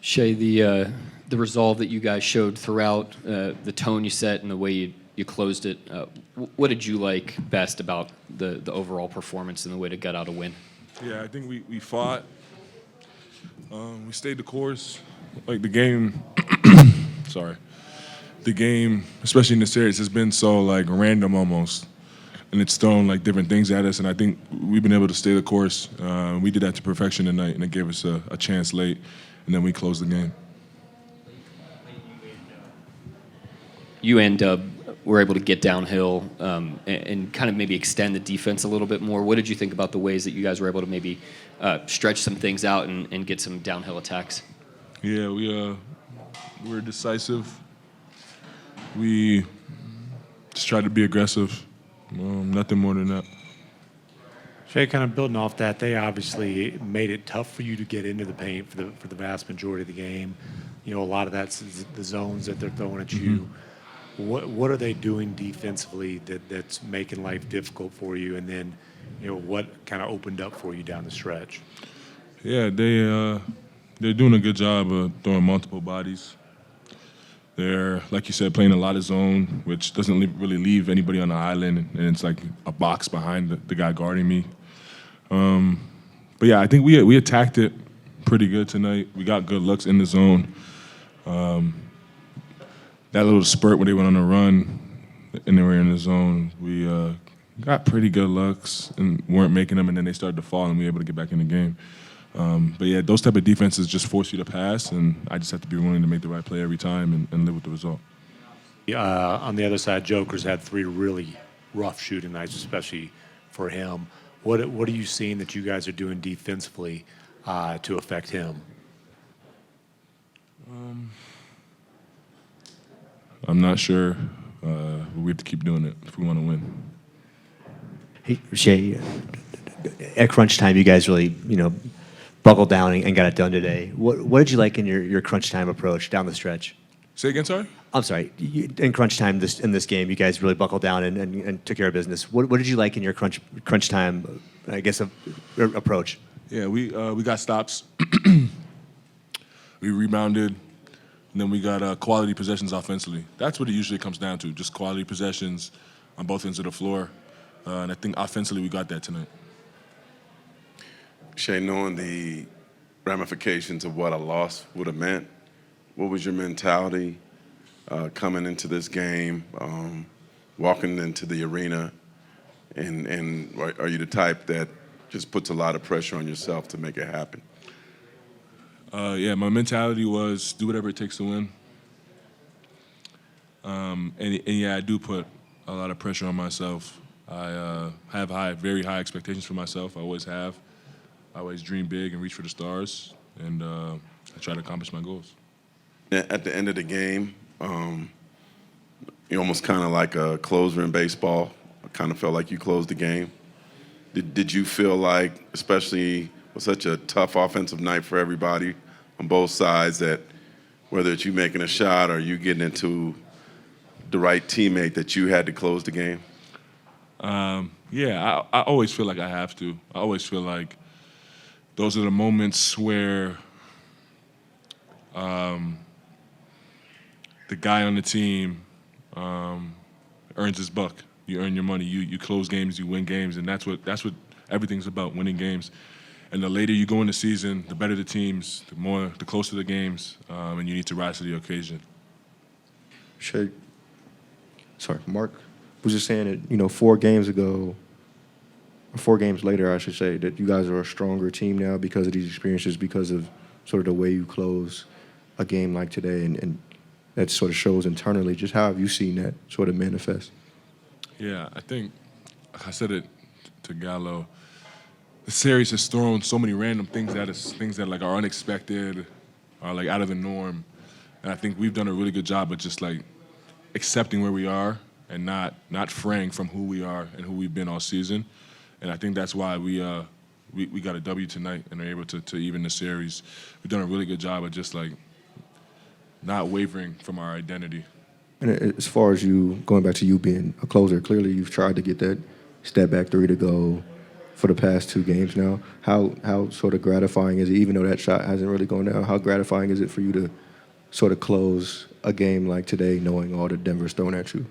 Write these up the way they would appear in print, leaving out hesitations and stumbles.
Shai, the resolve that you guys showed throughout, the tone you set and the way you closed it, what did you like best about the overall performance and the way to gut out a win? Yeah, I think we fought. We stayed the course. Like the game, the game, especially in the series, has been so like random almost, and it's thrown like different things at us. And I think we've been able to stay the course. We did that to perfection tonight, and it gave us a chance late, and then we closed the game. You and Dub were able to get downhill and kind of maybe extend the defense a little bit more. What did you think about the ways that you guys were able to maybe stretch some things out and get some downhill attacks? Yeah, we were decisive. We just tried to be aggressive. Nothing more than that. Shai, kind of building off that, they obviously made it tough for you to get into the paint for the vast majority of the game. You know, a lot of that's the zones that they're throwing at you. What are they doing defensively that's making life difficult for you? And then, you know, what kind of opened up for you down the stretch? Yeah, they're doing a good job of throwing multiple bodies. They're, like you said, playing a lot of zone, which doesn't really leave anybody on the island, and it's like a box behind the guy guarding me. But yeah, I think we attacked it pretty good tonight. We got good looks in the zone. That little spurt when they went on a run and they were in the zone, we got pretty good looks and weren't making them, and then they started to fall, and we were able to get back in the game. But yeah, those type of defenses just force you to pass, and I just have to be willing to make the right play every time and live with the result. On the other side, Joker's had 3 really rough shooting nights, especially for him. What are you seeing that you guys are doing defensively to affect him? I'm not sure. We have to keep doing it if we want to win. Hey, Shai, at crunch time, you guys really, buckled down and got it done today. What did you like in your crunch time approach down the stretch? Say again, sorry? I'm sorry. In crunch time in this game, you guys really buckled down and took care of business. What did you like in your crunch time, I guess, approach? Yeah, we got stops. We rebounded. And then we got quality possessions offensively. That's what it usually comes down to, just quality possessions on both ends of the floor. And I think offensively we got that tonight. Shai, knowing the ramifications of what a loss would have meant, what was your mentality coming into this game, walking into the arena, and are you the type that just puts a lot of pressure on yourself to make it happen? Yeah, my mentality was do whatever it takes to win. And yeah, I do put a lot of pressure on myself. I have very high expectations for myself. I always have. I always dream big and reach for the stars, and I try to accomplish my goals. At the end of the game, you almost kind of like a closer in baseball. I kind of felt like you closed the game. Did you feel like, especially with such a tough offensive night for everybody on both sides, that whether it's you making a shot or you getting into the right teammate, that you had to close the game? Yeah, I always feel like I have to. I always feel like those are the moments where the guy on the team earns his buck. You earn your money. You close games, you win games, and that's what everything's about, winning games. And the later you go in the season, the better the teams, the closer the games, and you need to rise to the occasion. Mark was just saying that, 4 games ago, or 4 games later, I should say, that you guys are a stronger team now because of these experiences, because of sort of the way you close a game like today, and that sort of shows internally. Just how have you seen that sort of manifest? Yeah, I think, I said it to Gallo, the series has thrown so many random things at us, things that like are unexpected, are like out of the norm. And I think we've done a really good job of just like accepting where we are and not fraying from who we are and who we've been all season. And I think that's why we got a W tonight and are able to even the series. We've done a really good job of just like not wavering from our identity. And as far as you, going back to you being a closer, clearly you've tried to get that step back 3 to go, for the past 2 games now. How sort of gratifying is it, even though that shot hasn't really gone down, how gratifying is it for you to sort of close a game like today knowing all that Denver's thrown at you?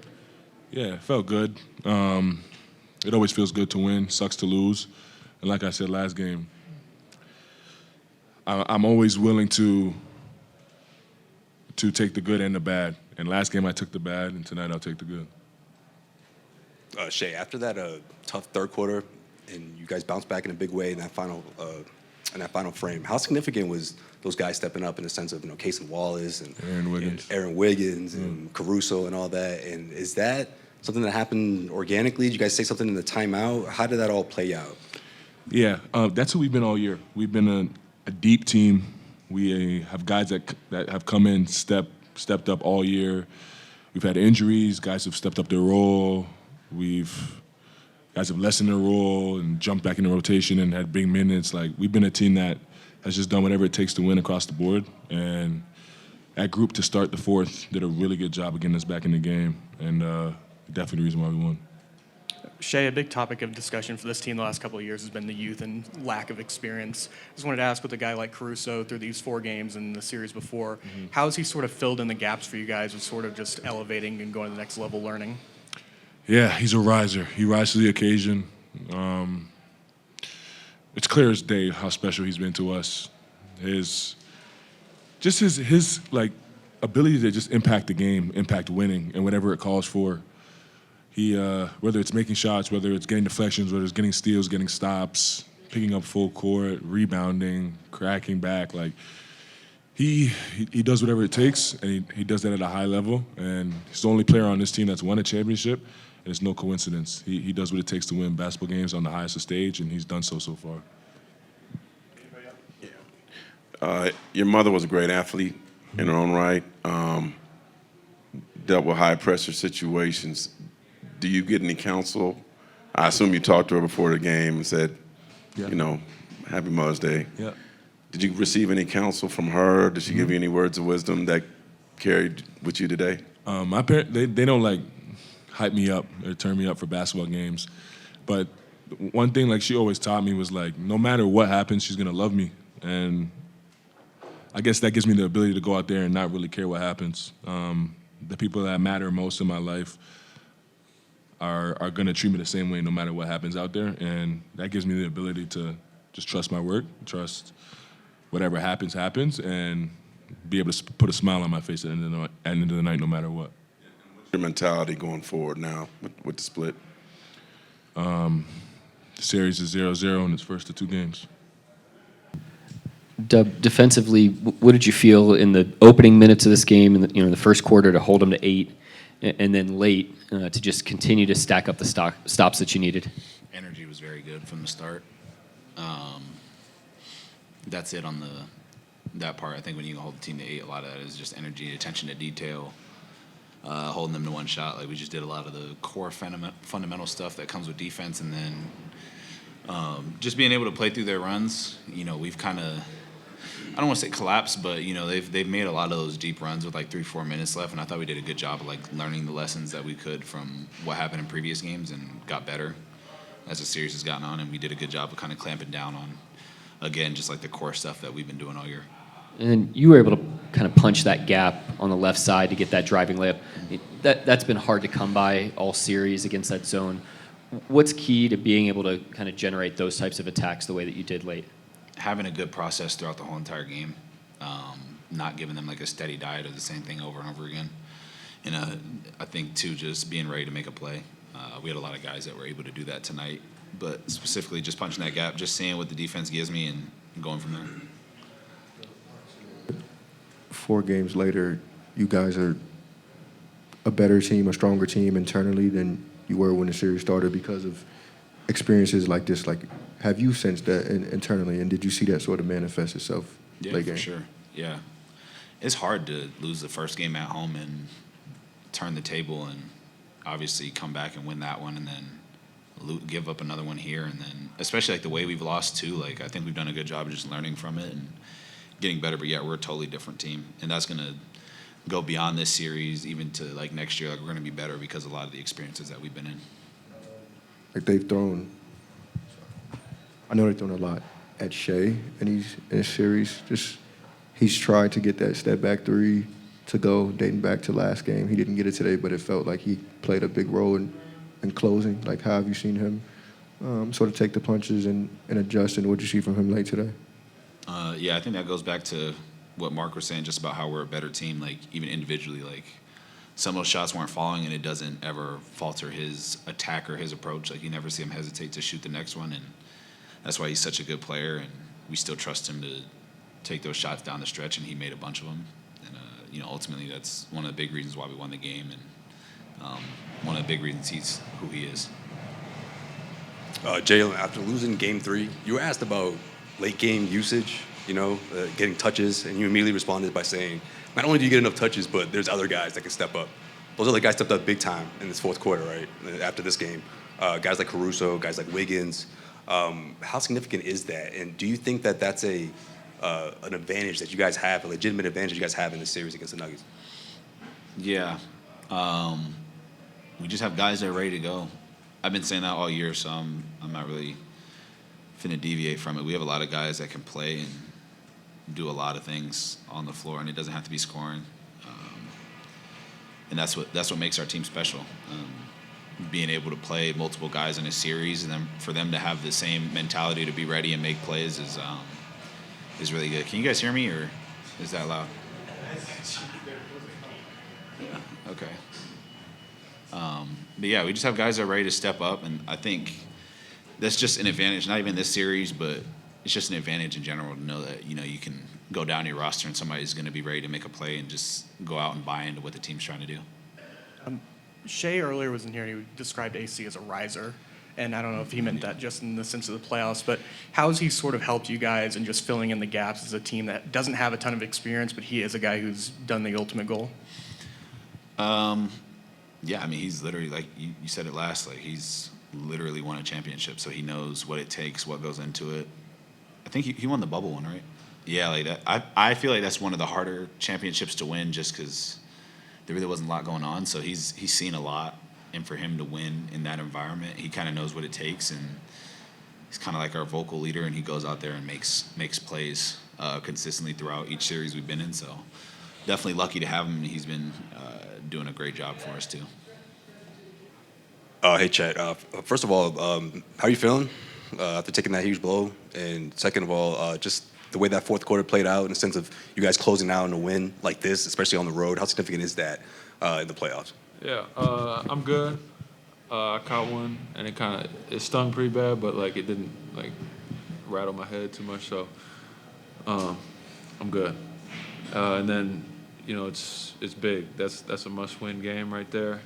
Yeah, it felt good. It always feels good to win. Sucks to lose. And like I said last game, I'm always willing to take the good and the bad. And last game I took the bad, and tonight I'll take the good. Shai, after that tough third quarter, and you guys bounced back in a big way in that final frame, how significant was those guys stepping up in the sense of Casey Wallace and Aaron Wiggins and Caruso and all that? And is that something that happened organically? Did you guys say something in the timeout? How did that all play out? Yeah, that's who we've been all year. We've been a deep team. We have guys that have come in, stepped up all year. We've had injuries. Guys have stepped up their role. Guys have lessened their role and jumped back into rotation and had big minutes. Like, we've been a team that has just done whatever it takes to win across the board. And that group to start the fourth did a really good job of getting us back in the game. And definitely the reason why we won. Shai, a big topic of discussion for this team the last couple of years has been the youth and lack of experience. I just wanted to ask, with a guy like Caruso through these 4 games and the series before, how has he sort of filled in the gaps for you guys with sort of just elevating and going to the next level learning? Yeah, he's a riser. He rises to the occasion. It's clear as day how special he's been to us. His like ability to just impact the game, impact winning, and whatever it calls for. He, whether it's making shots, whether it's getting deflections, whether it's getting steals, getting stops, picking up full court, rebounding, cracking back, like he does whatever it takes, and he does that at a high level. And he's the only player on this team that's won a championship, and it's no coincidence. He does what it takes to win basketball games on the highest stage, and he's done so far. Your mother was a great athlete in her own right. Dealt with high pressure situations. Do you get any counsel? I assume you talked to her before the game and said, Happy Mother's Day. Yeah. Did you receive any counsel from her? Did she give you any words of wisdom that carried with you today? My parents, they don't like hype me up or turn me up for basketball games, but one thing like she always taught me was like, no matter what happens, she's gonna love me, and I guess that gives me the ability to go out there and not really care what happens. The people that matter most in my life are gonna treat me the same way no matter what happens out there, and that gives me the ability to just trust my work, trust whatever happens, and be able to put a smile on my face at the end of the night no matter what. What's your mentality going forward now with the split? The series is 0-0 in its first of 2 games. Dub, defensively, what did you feel in the opening minutes of this game, in the first quarter, to hold them to 8, and then late to just continue to stack up the stops that you needed? Energy was very good from the start. That's it on that part. I think when you hold the team to 8, a lot of that is just energy, attention to detail, holding them to one shot. Like, we just did a lot of the core fundamental stuff that comes with defense, and then just being able to play through their runs. We've kind of, I don't want to say collapsed, but they've made a lot of those deep runs with like 3-4 minutes left, and I thought we did a good job of like learning the lessons that we could from what happened in previous games and got better as the series has gotten on, and we did a good job of kind of clamping down on, again, just like the core stuff that we've been doing all year. And then you were able to kind of punch that gap on the left side to get that driving layup. That's been hard to come by all series against that zone. What's key to being able to kind of generate those types of attacks the way that you did late? Having a good process throughout the whole entire game, not giving them like a steady diet of the same thing over and over again. And I think, too, just being ready to make a play. We had a lot of guys that were able to do that tonight, but specifically just punching that gap, just seeing what the defense gives me and going from there. 4 games later, you guys are a better team, a stronger team internally than you were when the series started because of experiences like this. Like, have you sensed that internally, and did you see that sort of manifest itself late game? For sure. Yeah. It's hard to lose the first game at home and turn the table and obviously come back and win that one and then give up another one here. And then especially like the way we've lost too, like I think we've done a good job of just learning from it and getting better. But yeah, we're a totally different team. And that's going to go beyond this series even to like next year. Like, we're going to be better because of a lot of the experiences that we've been in. Like, they've thrown I know they're throwing a lot at Shai in this series. Just he's tried to get that step back three to go, dating back to last game. He didn't get it today, but it felt like he played a big role in closing. Like, how have you seen him sort of take the punches and adjust, and what did you see from him late today? Yeah, I think that goes back to what Mark was saying just about how we're a better team, like even individually. Like some of those shots weren't falling, and it doesn't ever falter his attack or his approach. Like you never see him hesitate to shoot the next one, and that's why he's such a good player, and we still trust him to take those shots down the stretch, and he made a bunch of them. And, ultimately that's one of the big reasons why we won the game, and one of the big reasons he's who he is. Jalen, after losing Game 3, you were asked about late game usage, getting touches, and you immediately responded by saying, not only do you get enough touches, but there's other guys that can step up. Those other guys stepped up big time in this fourth quarter, right, after this game. Guys like Caruso, guys like Wiggins. How significant is that? And do you think that that's an advantage that you guys have, a legitimate advantage you guys have in this series against the Nuggets? Yeah. We just have guys that are ready to go. I've been saying that all year, so I'm not really finna deviate from it. We have a lot of guys that can play and do a lot of things on the floor, and it doesn't have to be scoring. And that's what makes our team special. Being able to play multiple guys in a series, and then for them to have the same mentality to be ready and make plays is really good. Can you guys hear me, or is that loud? Yeah. Okay. But yeah, we just have guys that are ready to step up, and I think that's just an advantage. Not even this series, but it's just an advantage in general to know that you can go down your roster and somebody's going to be ready to make a play and just go out and buy into what the team's trying to do. Shai earlier was in here and he described AC as a riser. And I don't know if he meant that just in the sense of the playoffs, but how has he sort of helped you guys in just filling in the gaps as a team that doesn't have a ton of experience, but he is a guy who's done the ultimate goal? Yeah, I mean, he's literally, like you said it last, like he's literally won a championship, so he knows what it takes, what goes into it. I think he won the bubble one, right? Yeah, like that. I feel like that's one of the harder championships to win just because there really wasn't a lot going on, so he's seen a lot. And for him to win in that environment, he kind of knows what it takes, and he's kind of like our vocal leader, and he goes out there and makes plays consistently throughout each series we've been in. So definitely lucky to have him, and he's been doing a great job for us too. Hey, Chet. First of all, how are you feeling after taking that huge blow? And second of all, just the way that fourth quarter played out in the sense of you guys closing out on a win like this, especially on the road, how significant is that in the playoffs? Yeah, I'm good. I caught one, and it stung pretty bad, but like it didn't like rattle my head too much, so I'm good. And then it's big. That's a must-win game right there.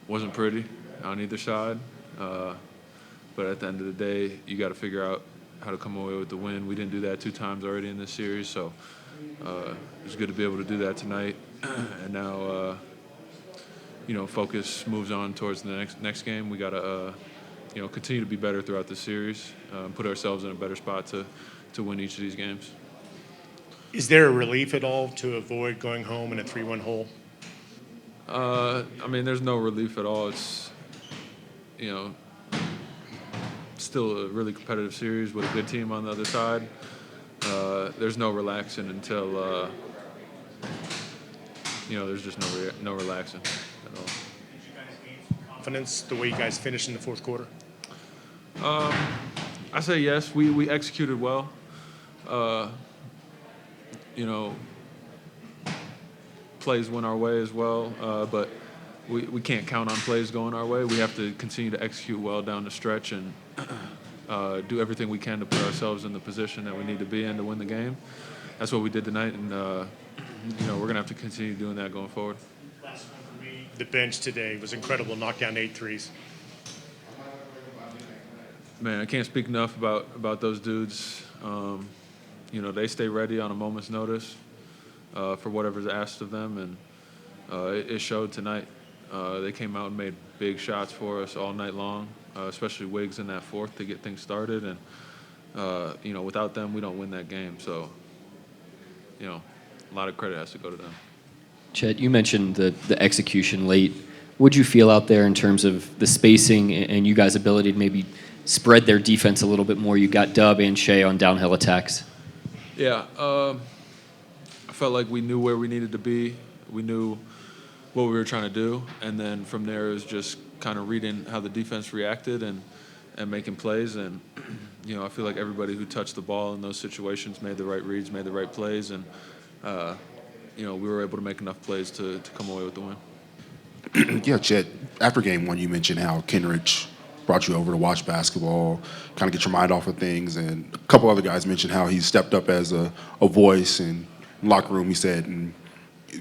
Wasn't pretty on either side, but at the end of the day, you got to figure out how to come away with the win. We didn't do that 2 times already in this series, so it's good to be able to do that tonight. And now, focus moves on towards the next game. We got to, continue to be better throughout the series, put ourselves in a better spot to win each of these games. Is there a relief at all to avoid going home in a 3-1 hole? There's no relief at all. It's, still a really competitive series with a good team on the other side. There's no relaxing until, there's just no relaxing at all. Did you guys gain some confidence the way you guys finished in the fourth quarter? I say yes. We executed well. Plays went our way as well, but we can't count on plays going our way. We have to continue to execute well down the stretch and do everything we can to put ourselves in the position that we need to be in to win the game. That's what we did tonight, and we're going to have to continue doing that going forward. Last one for me. The bench today was incredible. Knocked down 8 threes. Man, I can't speak enough about those dudes. They stay ready on a moment's notice for whatever's asked of them, and it showed tonight. They came out and made big shots for us all night long, especially Wiggs in that fourth to get things started. And, without them, we don't win that game. So, a lot of credit has to go to them. Chet, you mentioned the execution late. What'd you feel out there in terms of the spacing and you guys' ability to maybe spread their defense a little bit more? You got Dub and Shai on downhill attacks. Yeah, I felt like we knew where we needed to be. We knew what we were trying to do, and then from there it was just kind of reading how the defense reacted and making plays. And I feel like everybody who touched the ball in those situations made the right reads, made the right plays, and we were able to make enough plays to come away with the win. Yeah, Chet, after game one, you mentioned how Kenrich brought you over to watch basketball, kind of get your mind off of things, and a couple other guys mentioned how he stepped up as a voice in the locker room. He said, and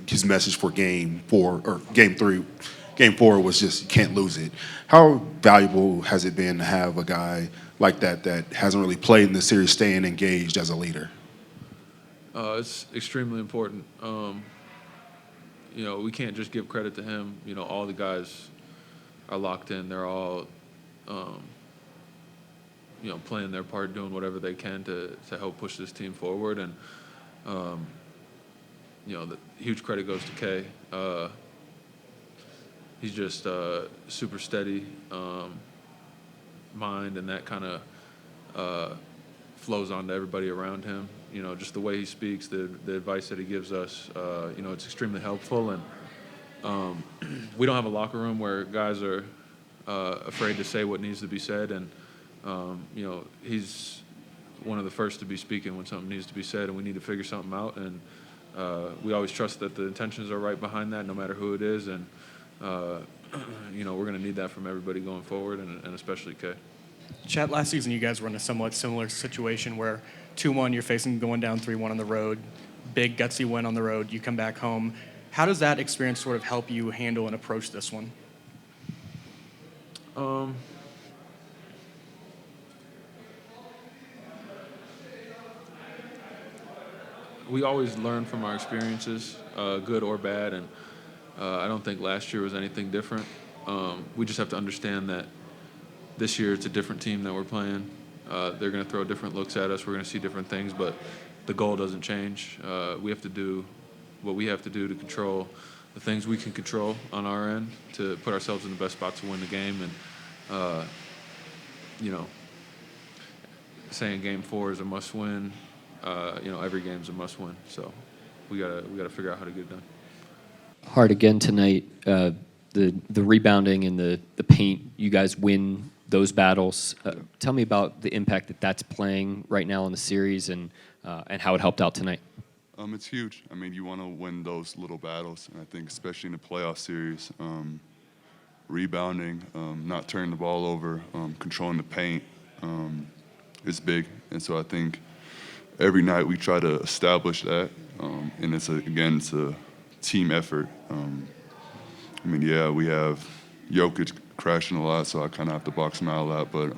his message for game four was just you can't lose it. How valuable has it been to have a guy like that hasn't really played in the series staying engaged as a leader? It's extremely important. We can't just give credit to him. All the guys are locked in. They're all, playing their part, doing whatever they can to help push this team forward. And, the huge credit goes to Kay. He's just super steady mind, and that kind of flows on to everybody around him. Just the way he speaks, the advice that he gives us, it's extremely helpful. And we don't have a locker room where guys are afraid to say what needs to be said. And, he's one of the first to be speaking when something needs to be said, and we need to figure something out. And we always trust that the intentions are right behind that, no matter who it is. And, we're going to need that from everybody going forward, and especially Kay. Chet, last season you guys were in a somewhat similar situation where 2-1, you're facing going down 3-1 on the road, big gutsy win on the road, you come back home. How does that experience sort of help you handle and approach this one? We always learn from our experiences, good or bad, and I don't think last year was anything different. We just have to understand that this year it's a different team that we're playing. They're going to throw different looks at us. We're going to see different things, but the goal doesn't change. We have to do what we have to do to control the things we can control on our end to put ourselves in the best spot to win the game. And, saying game 4 is a must-win, every game's a must-win. So we gotta figure out how to get it done. Hard again tonight. The rebounding and the paint, you guys win those battles. Tell me about the impact that's playing right now in the series and how it helped out tonight. It's huge. I mean, you want to win those little battles, and I think especially in the playoff series, rebounding, not turning the ball over, controlling the paint is big. And so I think every night we try to establish that, and it's a team effort. We have Jokic crashing a lot, so I kind of have to box him out a lot. But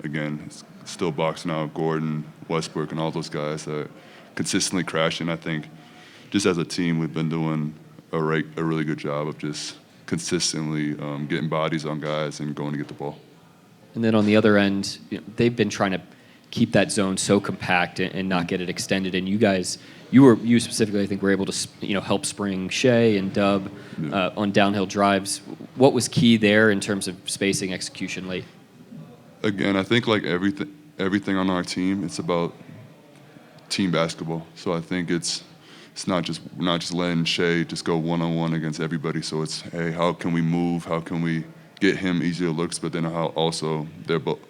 it's still boxing out Gordon, Westbrook, and all those guys that consistently crashing. I think just as a team, we've been doing a really good job of just consistently getting bodies on guys and going to get the ball. And then on the other end, they've been trying to keep that zone so compact and not get it extended. And you specifically, I think, were able to help spring Shai and Dub on downhill drives. What was key there in terms of spacing execution late? Again, I think like everything on our team, it's about team basketball. So I think it's not just letting Shai just go one-on-one against everybody. So it's, hey, how can we move? How can we get him easier looks? But then how also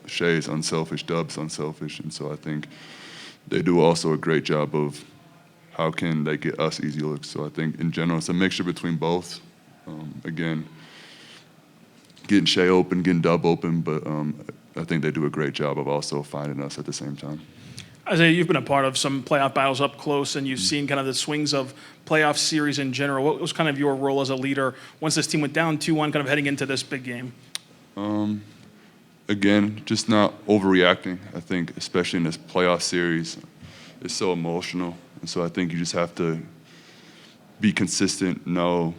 Shai's unselfish, Dub's unselfish. And so I think they do also a great job of how can they get us easy looks. So I think in general it's a mixture between both. Getting Shai open, getting Dub open, but I think they do a great job of also finding us at the same time. Isaiah, you've been a part of some playoff battles up close, and you've seen kind of the swings of playoff series in general. What was kind of your role as a leader once this team went down 2-1, kind of heading into this big game? Just not overreacting. I think, especially in this playoff series, it's so emotional. And so I think you just have to be consistent, know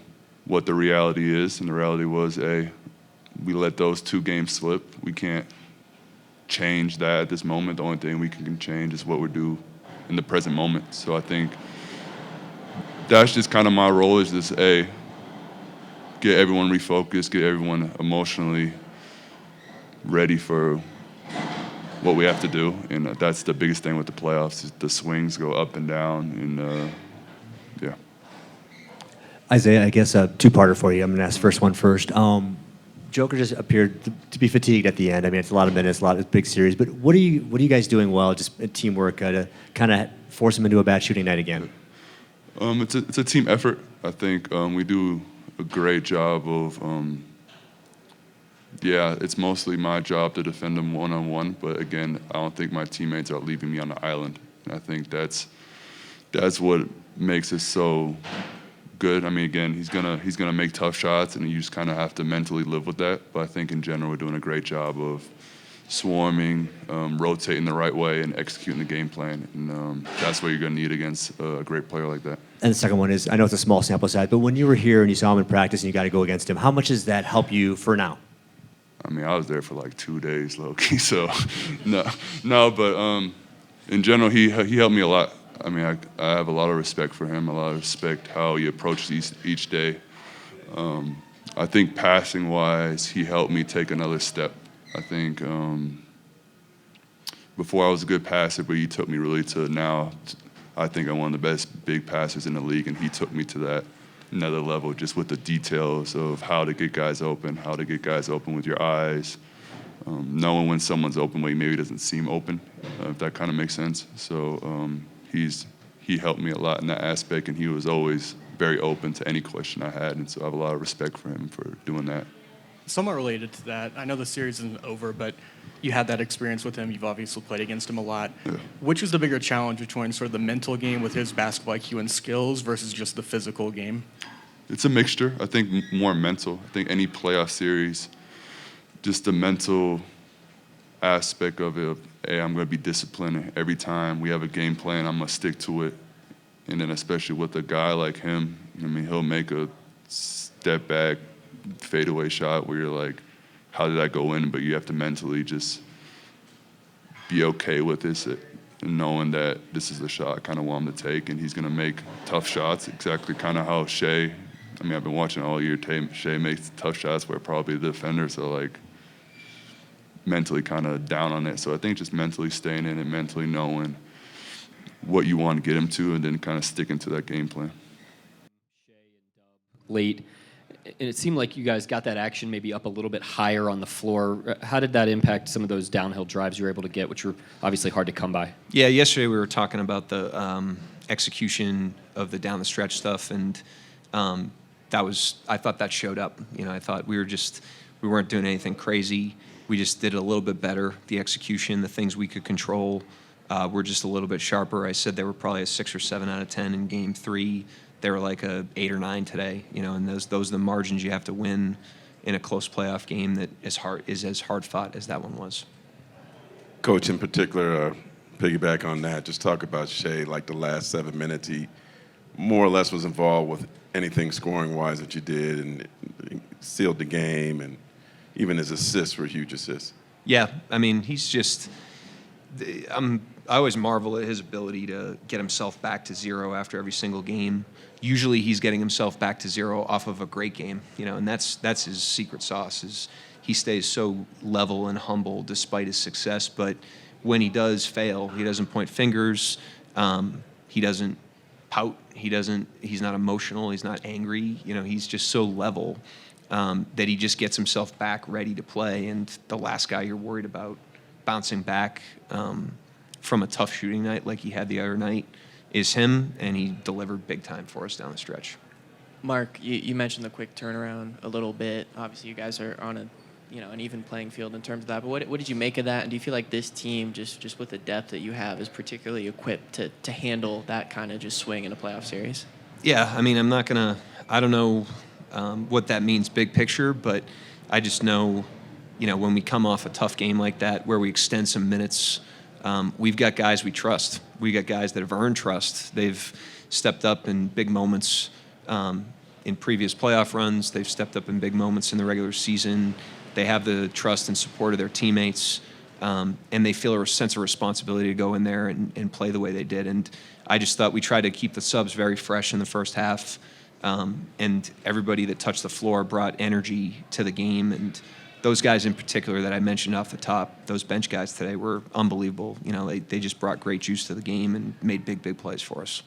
what the reality is. And the reality was, we let those 2 games slip. We can't change that at this moment. The only thing we can change is what we do in the present moment. So I think that's just kind of my role, is just get everyone refocused, get everyone emotionally ready for what we have to do. And that's the biggest thing with the playoffs is the swings go up and down. And, yeah. Isaiah, I guess a two-parter for you. I'm going to ask first one first. Joker just appeared to be fatigued at the end. I mean, it's a lot of minutes, it's a big series. But what are you guys doing well, just teamwork, to kind of force him into a bad shooting night again? It's a team effort. I think we do a great job of. It's mostly my job to defend him one-on-one. But again, I don't think my teammates are leaving me on the island. And I think that's what makes us so good. I mean, again, he's gonna make tough shots, and you just kind of have to mentally live with that. But I think in general, we're doing a great job of swarming, rotating the right way, and executing the game plan. And that's what you're gonna need against a great player like that. And the second one is, I know it's a small sample size, but when you were here and you saw him in practice and you got to go against him, how much does that help you for now? I mean, I was there for like 2 days, low-key, so no, but in general, he helped me a lot. I mean, I have a lot of respect for him, a lot of respect how he approaches each day. I think passing-wise, he helped me take another step. I think before I was a good passer, but he took me really to now, I think I'm one of the best big passers in the league, and he took me to that another level just with the details of how to get guys open with your eyes, knowing when someone's open when he maybe doesn't seem open, if that kind of makes sense. So he helped me a lot in that aspect, and he was always very open to any question I had, and so I have a lot of respect for him for doing that. Somewhat related to that, I know the series isn't over, but you had that experience with him. You've obviously played against him a lot. Yeah. Which is the bigger challenge between sort of the mental game with his basketball IQ and skills versus just the physical game? It's a mixture. I think more mental. I think any playoff series, just the mental aspect of it, hey, I'm going to be disciplined every time we have a game plan, I'm going to stick to it. And then especially with a guy like him, I mean, he'll make a step back, fadeaway shot where you're like, how did that go in? But you have to mentally just be okay with this, knowing that this is the shot I kind of want him to take, and he's going to make tough shots, exactly kind of how Shai, I mean, I've been watching all year, Shai makes tough shots where probably the defenders are like mentally kind of down on it. So I think just mentally staying in it, mentally knowing what you want to get him to, and then kind of sticking to that game plan. Late, and it seemed like you guys got that action maybe up a little bit higher on the floor. How did that impact some of those downhill drives you were able to get, which were obviously hard to come by? Yeah, yesterday we were talking about the execution of the down the stretch stuff, and I thought that showed up. You know, I thought we weren't doing anything crazy. We just did it a little bit better. The execution, the things we could control, were just a little bit sharper. I said they were probably a 6 or 7 out of 10 in Game 3. They were like a 8 or 9 today. You know, and those are the margins you have to win in a close playoff game that is as hard fought as that one was. Coach, in particular, piggyback on that, just talk about Shai, like the last 7 minutes, he more or less was involved with anything scoring-wise that you did and sealed the game, and even his assists were huge assists. Yeah, I mean, he's just I always marvel at his ability to get himself back to zero after every single game. Usually he's getting himself back to zero off of a great game, you know, and that's his secret sauce is he stays so level and humble despite his success. But when he does fail, he doesn't point fingers. He doesn't pout. He's not emotional. He's not angry. You know, he's just so level that he just gets himself back ready to play. And the last guy you're worried about bouncing back from a tough shooting night like he had the other night is him, and he delivered big time for us down the stretch. Mark, you mentioned the quick turnaround a little bit. Obviously, you guys are on an even playing field in terms of that. But what did you make of that? And do you feel like this team, just with the depth that you have, is particularly equipped to handle that kind of just swing in a playoff series? Yeah, I mean, I don't know what that means big picture, but I just know, you know, when we come off a tough game like that where we extend some minutes, we've got guys we trust. We got guys that have earned trust. They've stepped up in big moments in previous playoff runs. They've stepped up in big moments in the regular season. They have the trust and support of their teammates, and they feel a sense of responsibility to go in there and play the way they did. And I just thought we tried to keep the subs very fresh in the first half And everybody that touched the floor brought energy to the game. And those guys in particular that I mentioned off the top, those bench guys today were unbelievable. They just brought great juice to the game and made big plays for us.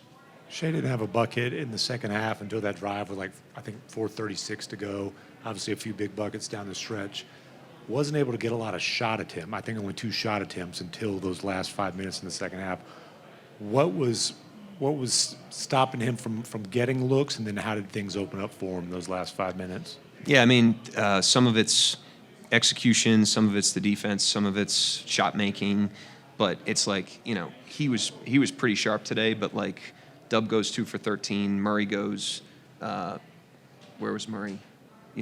Shai didn't have a bucket in the second half until that drive with, I think 4:36 to go. Obviously, a few big buckets down the stretch. Wasn't able to get a lot of shot attempts. I think only 2 shot attempts until those last 5 minutes in the second half. What was stopping him from getting looks, and then how did things open up for him those last 5 minutes? Yeah, I mean, some of it's execution, some of it's the defense, some of it's shot making, but it's he was pretty sharp today, but Dub goes 2 for 13, Murray goes, where was Murray?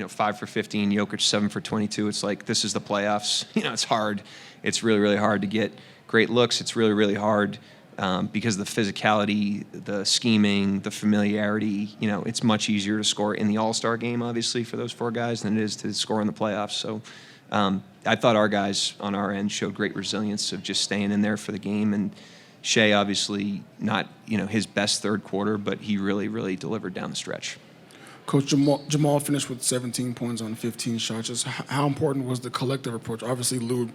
5 for 15, Jokic 7 for 22. It's this is the playoffs. It's hard. It's really hard to get great looks. It's really hard because of the physicality, the scheming, the familiarity. It's much easier to score in the All-Star game, obviously, for those 4 guys than it is to score in the playoffs. So I thought our guys on our end showed great resilience of just staying in there for the game. And Shai, obviously, not his best third quarter, but he really delivered down the stretch. Coach, Jamal finished with 17 points on 15 shots. Just how important was the collective approach? Obviously, Lou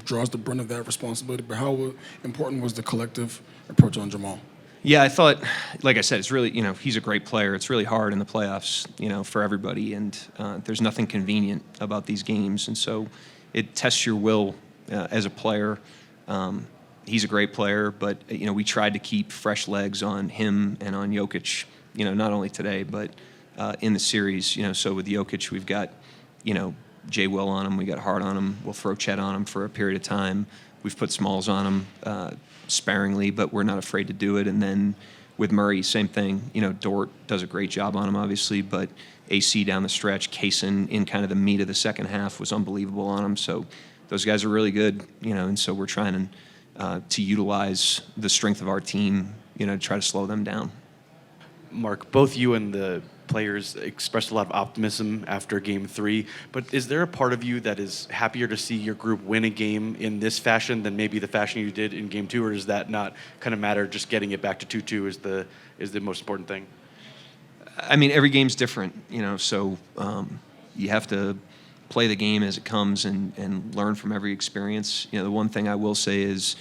draws the brunt of that responsibility, but how important was the collective approach on Jamal? Yeah, I thought, like I said, it's really, he's a great player. It's really hard in the playoffs, for everybody, and there's nothing convenient about these games, and so it tests your will as a player. He's a great player, but, we tried to keep fresh legs on him and on Jokic, not only today, but in the series. So with Jokic, we've got, Jay Will on him, we got Hart on him, we'll throw Chet on him for a period of time. We've put Smalls on him sparingly, but we're not afraid to do it. And then with Murray, same thing. Dort does a great job on him, obviously, but AC down the stretch, Kaysen in kind of the meat of the second half was unbelievable on him. So those guys are really good, and so we're trying to utilize the strength of our team, to try to slow them down. Mark, both you and the players expressed a lot of optimism after Game 3, but is there a part of you that is happier to see your group win a game in this fashion than maybe the fashion you did in Game 2, or does that not kind of matter? Just getting it back to 2-2 is the most important thing? I mean, every game's different, so you have to play the game as it comes and learn from every experience. The one thing I will say is,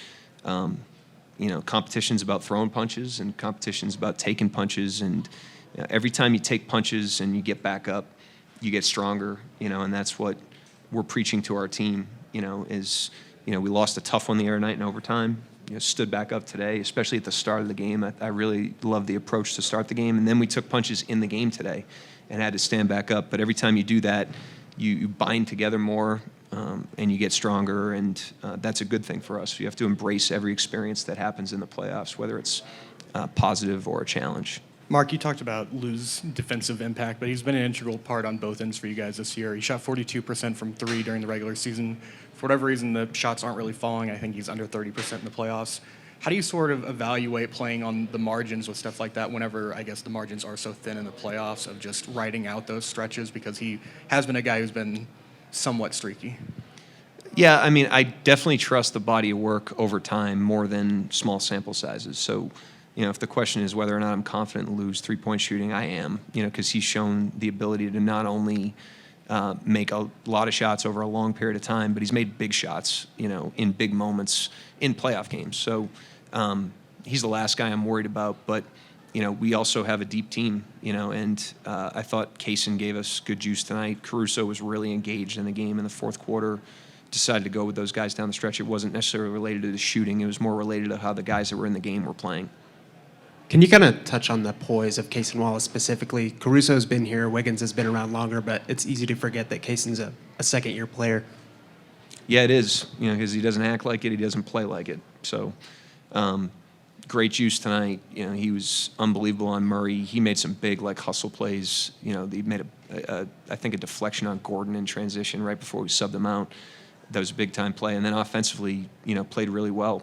competition's about throwing punches and competition's about taking punches, and every time you take punches and you get back up, you get stronger, and that's what we're preaching to our team, is, we lost a tough one the other night in overtime, stood back up today, especially at the start of the game. I really love the approach to start the game, and then we took punches in the game today and had to stand back up. But every time you do that, you bind together more, and you get stronger, and that's a good thing for us. You have to embrace every experience that happens in the playoffs, whether it's positive or a challenge. Mark, you talked about Lou's defensive impact, but he's been an integral part on both ends for you guys this year. He shot 42% from 3 during the regular season. For whatever reason, the shots aren't really falling. I think he's under 30% in the playoffs. How do you sort of evaluate playing on the margins with stuff like that whenever, I guess, the margins are so thin in the playoffs, of just riding out those stretches? Because he has been a guy who's been somewhat streaky. Yeah, I mean, I definitely trust the body of work over time more than small sample sizes. So, if the question is whether or not I'm confident in Lou's three-point shooting, I am, because he's shown the ability to not only make a lot of shots over a long period of time, but he's made big shots, in big moments in playoff games. So he's the last guy I'm worried about. But, we also have a deep team, and I thought Kaysen gave us good juice tonight. Caruso was really engaged in the game in the fourth quarter. Decided to go with those guys down the stretch. It wasn't necessarily related to the shooting. It was more related to how the guys that were in the game were playing. Can you kind of touch on the poise of Kaysen Wallace specifically? Caruso's been here, Wiggins has been around longer, but it's easy to forget that Kaysen's a second-year player. Yeah, it is, because he doesn't act like it, he doesn't play like it. So, great juice tonight. He was unbelievable on Murray. He made some big, hustle plays. He made, I think, a deflection on Gordon in transition right before we subbed him out. That was a big-time play. And then offensively, played really well,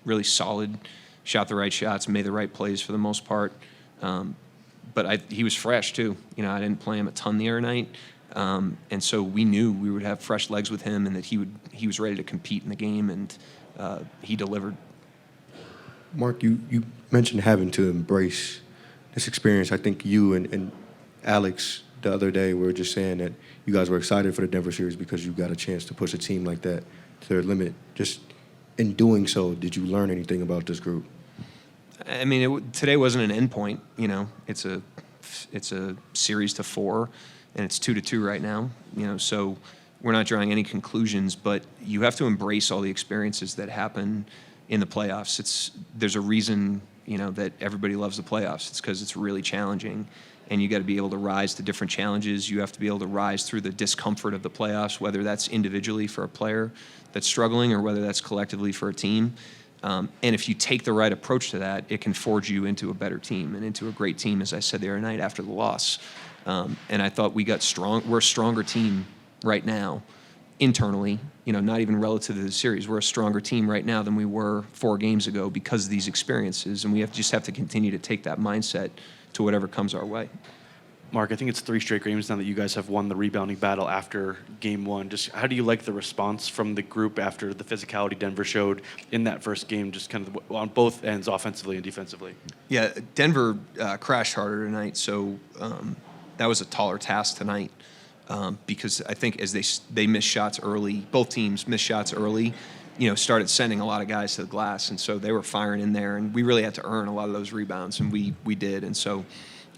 really solid. Shot the right shots, made the right plays for the most part. But he was fresh, too. I didn't play him a ton the other night. And so we knew we would have fresh legs with him and that he was ready to compete in the game, and he delivered. Mark, you mentioned having to embrace this experience. I think you and Alex the other day, we were just saying that you guys were excited for the Denver series because you got a chance to push a team like that to their limit. Just in doing so, did you learn anything about this group? I mean, today wasn't an end point. You know, it's a series to 4, and it's 2-2 right now. You know, so we're not drawing any conclusions, but you have to embrace all the experiences that happen in the playoffs. There's a reason, you know, that everybody loves the playoffs. It's because it's really challenging, and you got to be able to rise to different challenges. You have to be able to rise through the discomfort of the playoffs, whether that's individually for a player that's struggling or whether that's collectively for a team. And if you take the right approach to that, it can forge you into a better team and into a great team, as I said the other night after the loss. And I thought we got strong. We're a stronger team right now, internally, you know, not even relative to the series. We're a stronger team right now than we were 4 games ago because of these experiences, and we just have to continue to take that mindset to whatever comes our way. Mark, I think it's 3 straight games now that you guys have won the rebounding battle after game 1. Just how do you like the response from the group after the physicality Denver showed in that first game, just kind of on both ends, offensively and defensively? Yeah, Denver crashed harder tonight, so that was a taller task tonight because I think as they missed shots early, both teams missed shots early, you know, started sending a lot of guys to the glass, and so they were firing in there, and we really had to earn a lot of those rebounds, and we did, and so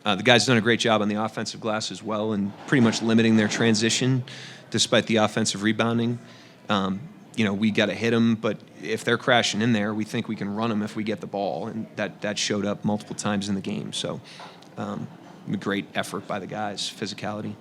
the guys done a great job on the offensive glass as well, and pretty much limiting their transition despite the offensive rebounding. You know, we got to hit them, but if they're crashing in there, we think we can run them if we get the ball, and that showed up multiple times in the game. So, great effort by the guys, physicality.